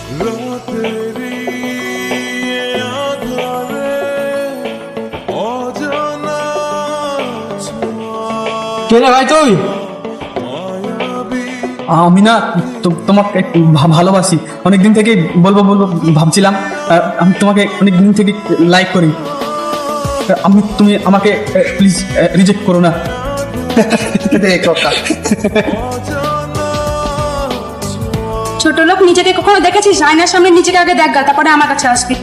কে রে ভাই তুই? আমি না তোমাকে ভালোবাসি, অনেকদিন থেকে বলবো বলবো ভাবছিলাম। আমি তোমাকে অনেকদিন থেকে লাইক করি। তুমি আমাকে প্লিজ রিজেক্ট করো না। ছোট লোক, নিজেকে কখনো দেখেছিস? আয়নার সামনে নিজেকে আগে দেখ, তারপরে আমার কাছে আসবি।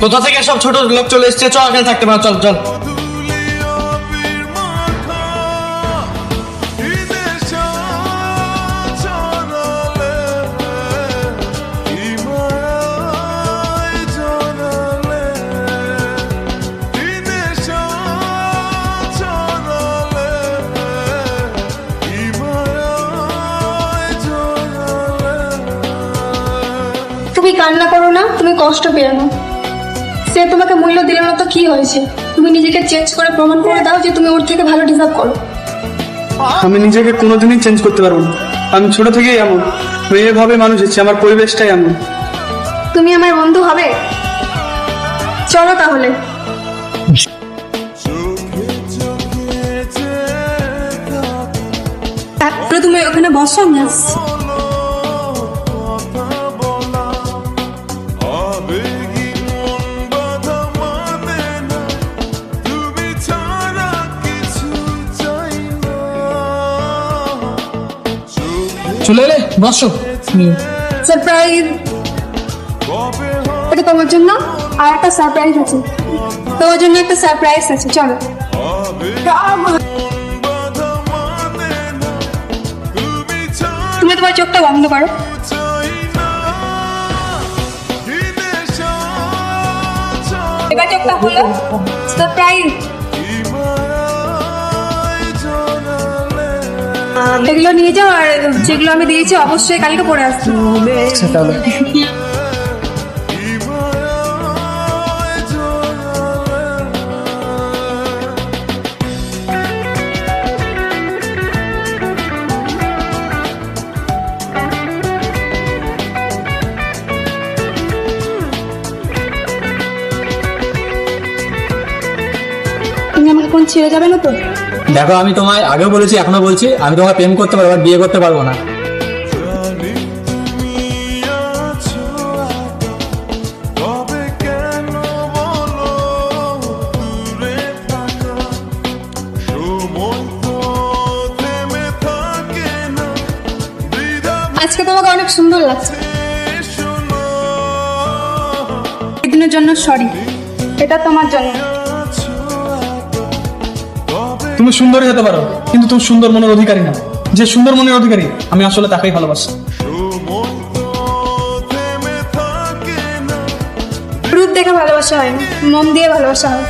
কোথা থেকে সব ছোট লোক চলে এসছে? চল এখানে থাকতে পারো, চল চল। তুমি কান্না করো না, তুমি কষ্ট পেও না। সে তোমাকে মূল্য দিল না তো কি হয়েছে? তুমি নিজেকে চেঞ্জ করে প্রমাণ করে দাও যে তুমি ওর থেকে ভালো ডিজার্ভ করো। আমি নিজেকে কোনোদিনই চেঞ্জ করতে পারবো না। আমি ছোট থেকেই এমন, এভাবে মানুষ হচ্ছে, আমার পরিবেশটাই এমন। তুমি আমার বন্ধু হবে? চলো তাহলে। তারপরে তুমি ওখানে বসো না। চলে এলে, বসো। সারপ্রাইজ, এটা তোমার জন্য। আর একটা সারপ্রাইজ আছে, তোমার জন্য একটা সারপ্রাইজ আছে। চলো। তুমি তোমার চোখটা বন্ধ করো। এবার চোখটা খুলো। সারপ্রাইজ। এগুলো নিয়ে যাও, আর যেগুলো আমি দিয়েছি অবশ্যই কালকে পরে আসবো। তুমি আমাকে কোন ছেড়ে যাবে না তো? দেখো, আমি তোমায় আগেও বলেছি, এখনো বলছি, আমি তোমায় প্রেম করতে পারবো, আর বিয়ে করতে পারবো না। আজকে তোমাকে অনেক সুন্দর লাগছে। এদিনের জন্য সরি, এটা তোমার জন্য। তুমি সুন্দরী হতে পারো, কিন্তু তুমি সুন্দর মনের অধিকারী না। যে সুন্দর মনের অধিকারী, আমি আসলে তাকেই ভালোবাসি। রূপ দেখে ভালোবাসা হয় না, মন দিয়ে ভালোবাসা হয়।